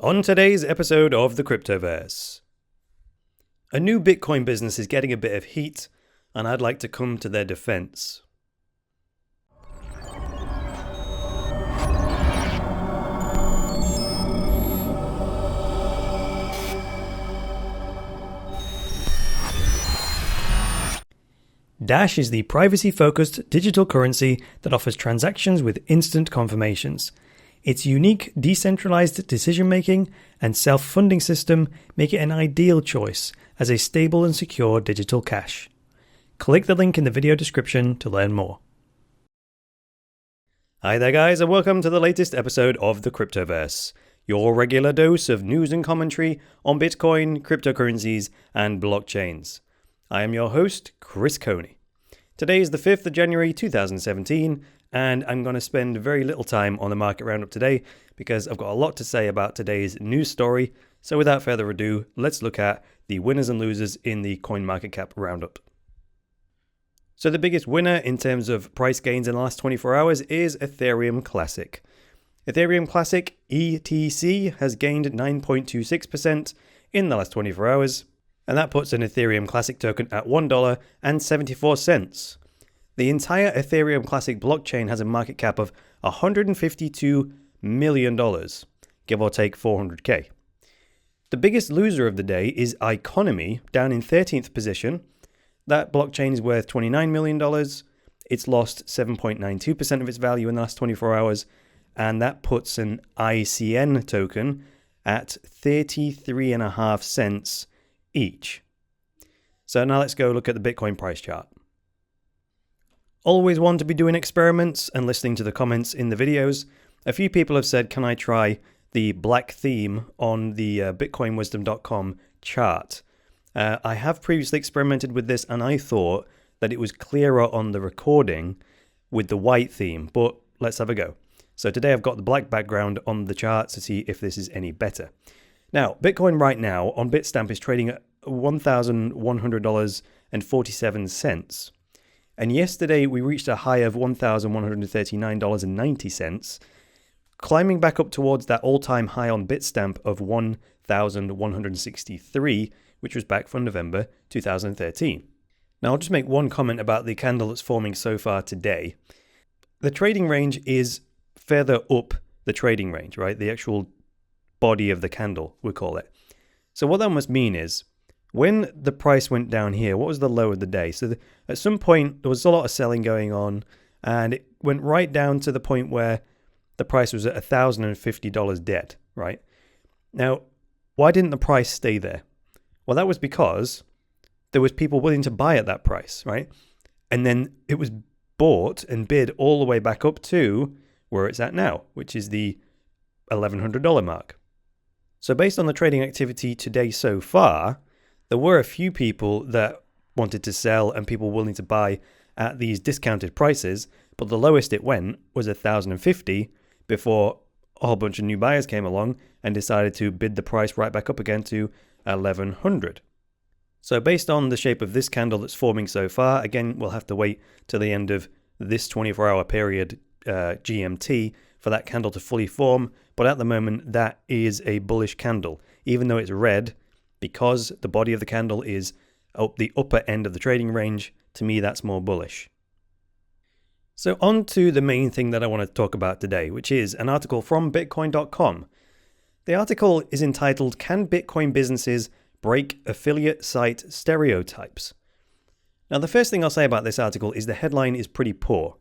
On today's episode of the Cryptoverse, a new Bitcoin business is getting a bit of heat, and I'd like to come to their defense. Dash is the privacy-focused digital currency that offers transactions with instant confirmations. Its unique, decentralized decision-making and self-funding system make it an ideal choice as a stable and secure digital cash. Click the link in the video description to learn more. Hi there guys, and welcome to the latest episode of the Cryptoverse, your regular dose of news and commentary on Bitcoin, cryptocurrencies, and blockchains. I am your host, Chris Coney. Today is the 5th of January 2017, and I'm going to spend very little time on the market roundup today because I've got a lot to say about today's news story. So without further ado, let's look at the winners and losers in the CoinMarketCap roundup. So the biggest winner in terms of price gains in the last 24 hours is Ethereum Classic. Ethereum Classic ETC has gained 9.26% in the last 24 hours, and that puts an Ethereum Classic token at $1.74. The entire Ethereum Classic blockchain has a market cap of $152 million, give or take 400k. The biggest loser of the day is Iconomy, down in 13th position. That blockchain is worth $29 million. It's lost 7.92% of its value in the last 24 hours, and that puts an ICN token at 33.5 cents each. So now let's go look at the Bitcoin price chart. Always want to be doing experiments and listening to the comments in the videos. A few people have said, can I try the black theme on the bitcoinwisdom.com chart? I have previously experimented with this and I thought that it was clearer on the recording with the white theme, but let's have a go. So today I've got the black background on the chart to see if this is any better. Now, Bitcoin right now on Bitstamp is trading at $1,100.47. And yesterday we reached a high of $1,139.90, climbing back up towards that all-time high on Bitstamp of $1,163, which was back from November 2013. Now I'll just make one comment about the candle that's forming so far today. The trading range is further up the trading range, right? The actual body of the candle, we call it. So what that must mean is, when the price went down here, what was the low of the day? So at some point, there was a lot of selling going on, and it went right down to the point where the price was at $1,050 dead, right? Now, why didn't the price stay there? Well, that was because there was people willing to buy at that price, right? And then it was bought and bid all the way back up to where it's at now, which is the $1,100 mark. So based on the trading activity today so far, there were a few people that wanted to sell and people willing to buy at these discounted prices, but the lowest it went was $1,050 before a whole bunch of new buyers came along and decided to bid the price right back up again to $1,100. So based on the shape of this candle that's forming so far, again, we'll have to wait till the end of this 24-hour period GMT for that candle to fully form, but at the moment that is a bullish candle, even though it's red. Because the body of the candle is up the upper end of the trading range, to me that's more bullish. So on to the main thing that I want to talk about today, which is an article from Bitcoin.com. The article is entitled, Can Bitcoin Businesses Break Affiliate Site Stereotypes? Now the first thing I'll say about this article is the headline is pretty poor.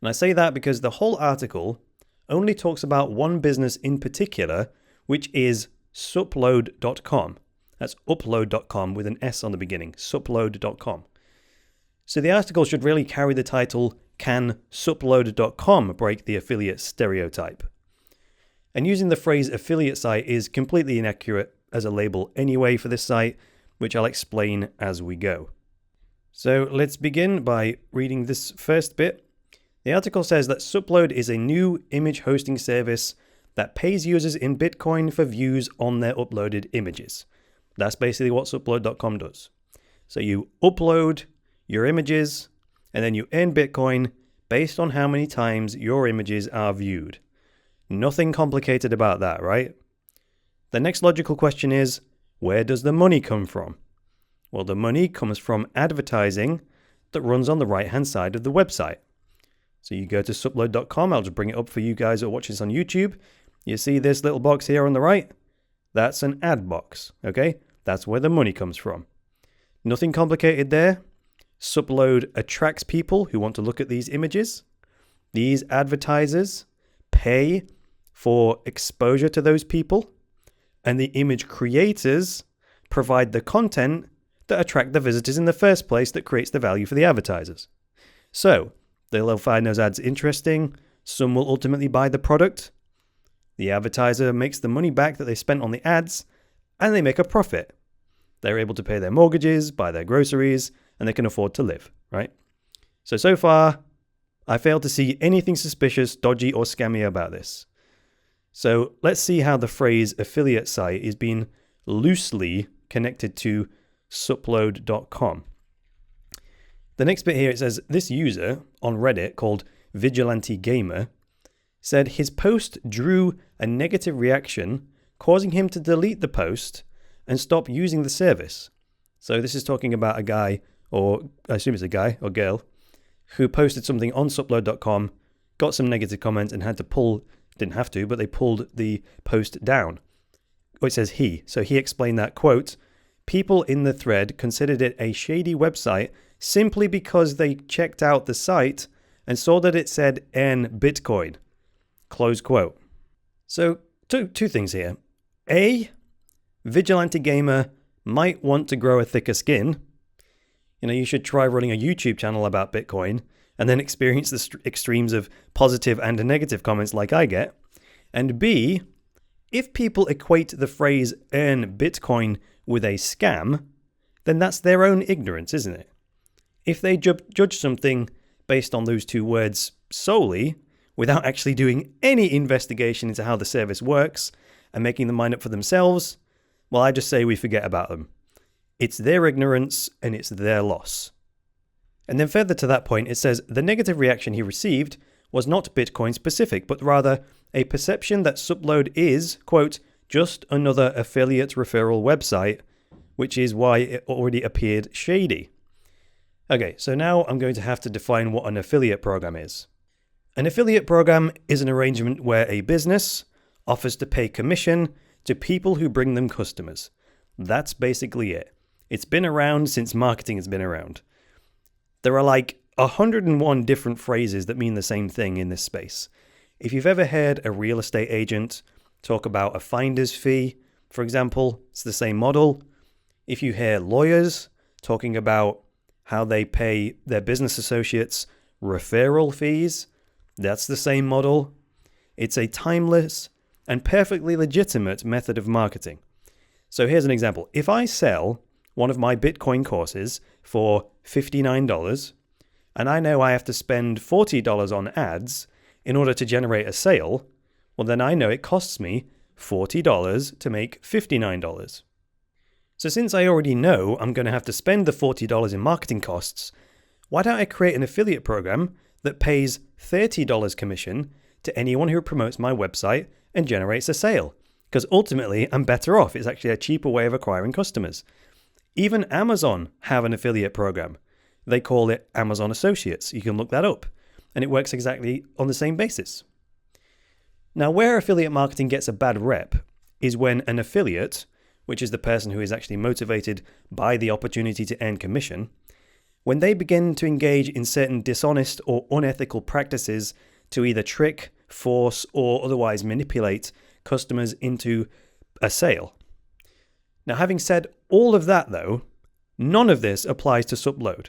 And I say that because the whole article only talks about one business in particular, which is Supload.com. That's upload.com with an S on the beginning, supload.com. So the article should really carry the title, Can Supload.com Break the Affiliate Stereotype? And using the phrase affiliate site is completely inaccurate as a label anyway for this site, which I'll explain as we go. So let's begin by reading this first bit. The article says that Supload is a new image hosting service that pays users in Bitcoin for views on their uploaded images. That's basically what Supload.com does. So you upload your images and then you earn Bitcoin based on how many times your images are viewed. Nothing complicated about that, right? The next logical question is, where does the money come from? Well, the money comes from advertising that runs on the right-hand side of the website. So you go to supload.com. I'll just bring it up for you guys who are watching this on YouTube. You see this little box here on the right? That's an ad box, okay? That's where the money comes from. Nothing complicated there. Supload attracts people who want to look at these images. These advertisers pay for exposure to those people, and the image creators provide the content that attract the visitors in the first place that creates the value for the advertisers. So they'll find those ads interesting. Some will ultimately buy the product. The advertiser makes the money back that they spent on the ads, and they make a profit. They're able to pay their mortgages, buy their groceries, and they can afford to live, right? So far, I failed to see anything suspicious, dodgy, or scammy about this. So let's see how the phrase affiliate site is being loosely connected to supload.com. The next bit here, it says, this user on Reddit called Vigilante Gamer said his post drew a negative reaction, causing him to delete the post and stop using the service. So this is talking about a guy, or I assume it's a guy or girl, who posted something on supload.com, got some negative comments and had to pull, didn't have to, but they pulled the post down. Oh, it says he. So he explained that, quote, people in the thread considered it a shady website simply because they checked out the site and saw that it said earn Bitcoin. Close quote. So two things here. A, Vigilante Gamer might want to grow a thicker skin. You should try running a YouTube channel about Bitcoin and then experience the extremes of positive and negative comments like I get. And B, if people equate the phrase earn Bitcoin with a scam, then that's their own ignorance, isn't it? If they judge something based on those two words solely, without actually doing any investigation into how the service works and making the mind up for themselves, well, I just say we forget about them. It's their ignorance and it's their loss. And then further to that point, it says the negative reaction he received was not Bitcoin specific, but rather a perception that Supload is, quote, just another affiliate referral website, which is why it already appeared shady. Okay, so now I'm going to have to define what an affiliate program is. An affiliate program is an arrangement where a business offers to pay commission to people who bring them customers. That's basically it. It's been around since marketing has been around. There are like 101 different phrases that mean the same thing in this space. If you've ever heard a real estate agent talk about a finder's fee, for example, it's the same model. If you hear lawyers talking about how they pay their business associates referral fees, that's the same model. It's a timeless and perfectly legitimate method of marketing. So here's an example. If I sell one of my Bitcoin courses for $59 and I know I have to spend $40 on ads in order to generate a sale, well then I know it costs me $40 to make $59. So since I already know I'm going to have to spend the $40 in marketing costs, why don't I create an affiliate program that pays $30 commission to anyone who promotes my website and generates a sale? Because ultimately, I'm better off. It's actually a cheaper way of acquiring customers. Even Amazon have an affiliate program. They call it Amazon Associates. You can look that up. And it works exactly on the same basis. Now, where affiliate marketing gets a bad rep is when an affiliate, which is the person who is actually motivated by the opportunity to earn commission, when they begin to engage in certain dishonest or unethical practices to either trick, force, or otherwise manipulate customers into a sale. Now, having said all of that, though, none of this applies to Supload.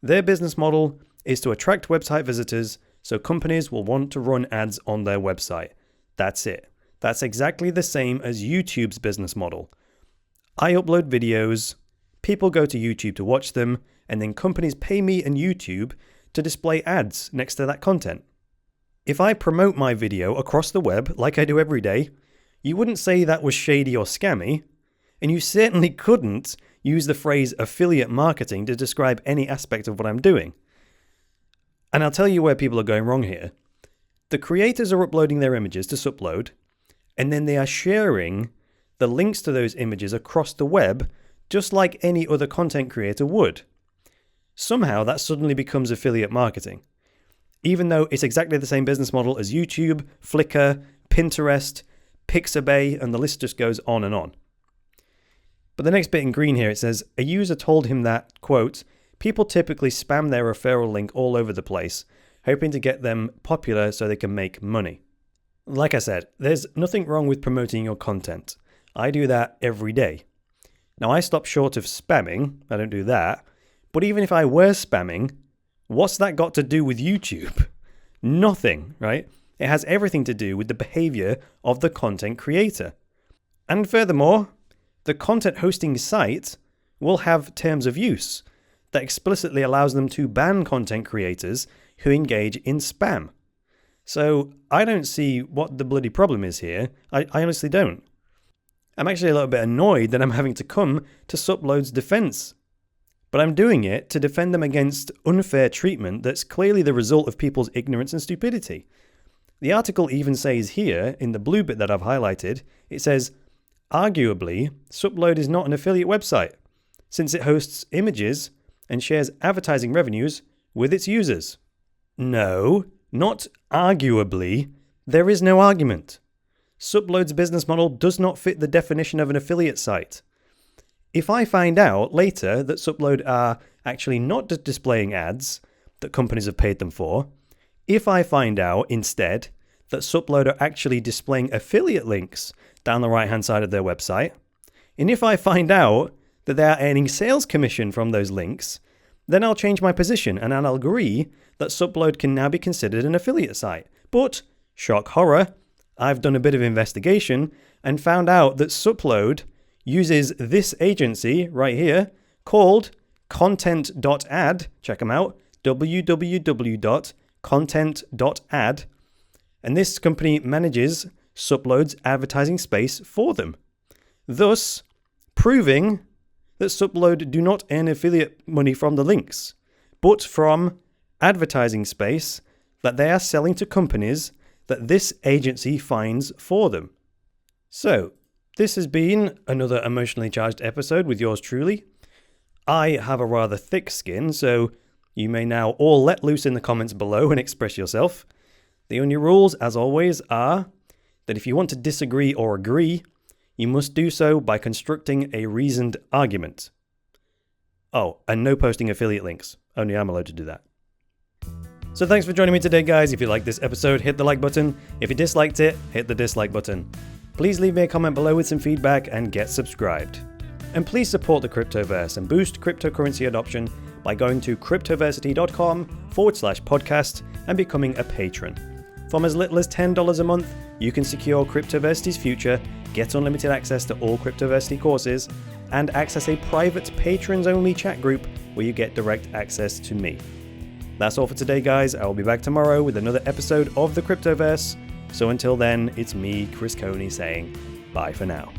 Their business model is to attract website visitors so companies will want to run ads on their website. That's it. That's exactly the same as YouTube's business model. I upload videos, people go to YouTube to watch them, and then companies pay me and YouTube to display ads next to that content. If I promote my video across the web like I do every day, you wouldn't say that was shady or scammy, and you certainly couldn't use the phrase affiliate marketing to describe any aspect of what I'm doing. And I'll tell you where people are going wrong here. The creators are uploading their images to Supload, and then they are sharing the links to those images across the web just like any other content creator would. Somehow that suddenly becomes affiliate marketing, even though it's exactly the same business model as YouTube, Flickr, Pinterest, Pixabay, and the list just goes on and on. But the next bit in green here, it says, a user told him that, quote, people typically spam their referral link all over the place, hoping to get them popular so they can make money. Like I said, there's nothing wrong with promoting your content. I do that every day. Now, I stop short of spamming. I don't do that. But even if I were spamming, what's that got to do with YouTube? Nothing, right? It has everything to do with the behavior of the content creator. And furthermore, the content hosting site will have terms of use that explicitly allows them to ban content creators who engage in spam. So I don't see what the bloody problem is here. I honestly don't. I'm actually a little bit annoyed that I'm having to come to Supload's defense. But I'm doing it to defend them against unfair treatment that's clearly the result of people's ignorance and stupidity. The article even says here, in the blue bit that I've highlighted, it says, arguably, Supload is not an affiliate website, since it hosts images and shares advertising revenues with its users. No, not arguably. There is no argument. Supload's business model does not fit the definition of an affiliate site. If I find out later that Supload are actually not displaying ads that companies have paid them for, if I find out instead that Supload are actually displaying affiliate links down the right-hand side of their website, and if I find out that they are earning sales commission from those links, then I'll change my position and I'll agree that Supload can now be considered an affiliate site. But, shock horror, I've done a bit of investigation and found out that Supload uses this agency right here called content.ad. Check them out, www.content.ad. And this company manages Supload's advertising space for them, thus proving that Supload do not earn affiliate money from the links, but from advertising space that they are selling to companies that this agency finds for them. So, this has been another emotionally charged episode with yours truly. I have a rather thick skin, so you may now all let loose in the comments below and express yourself. The only rules, as always, are that if you want to disagree or agree, you must do so by constructing a reasoned argument. Oh, and no posting affiliate links. Only I'm allowed to do that. So thanks for joining me today, guys. If you liked this episode, hit the like button. If you disliked it, hit the dislike button. Please leave me a comment below with some feedback and get subscribed. And please support the Cryptoverse and boost cryptocurrency adoption by going to cryptoversity.com/podcast and becoming a patron. From as little as $10 a month, you can secure Cryptoversity's future, get unlimited access to all Cryptoversity courses, and access a private patrons-only chat group where you get direct access to me. That's all for today, guys. I will be back tomorrow with another episode of the Cryptoverse. So until then, it's me, Chris Coney, saying bye for now.